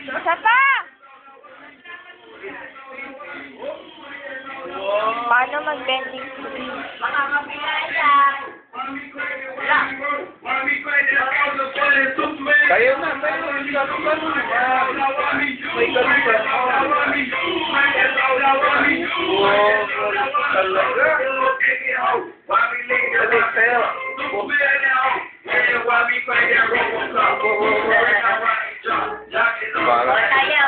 Isa pa! Paano mag-bending screen? Kayo na, may kalupan mo. May kalupan. Talaga. Dali, sayo.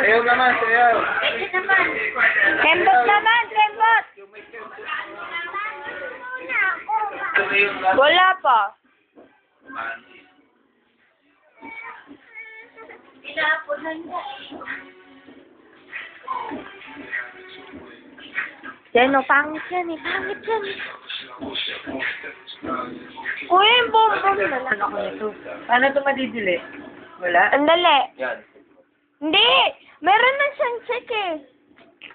Sayo naman, sayo. Kembot naman, kembot! Wala pa. Jeno, pangit yan eh. Pangit yan eh. Uy, bom-bom na lang ako nito. Paano ito madidili? Wala? Andali. Yan. Hindi! Meron na siyang check eh.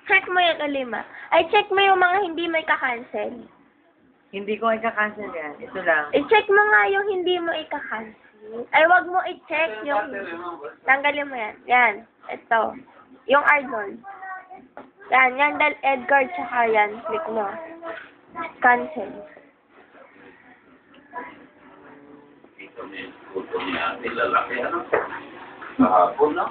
Check mo yung kalima. Ay, check mo yung mga hindi may kakancel. Hindi ko i-cancel yan. Ito lang. I-check mo nga yung hindi mo i-cancel. Ay, wag mo i-check yung... Tanggalin mo yan. Yan. Ito. Yung Arnold. Yan. Yan, Edgar, tsaka yan. Click mo. Cancel. Ito na yung kuto niya. Lalaki ano? Kahapon, no?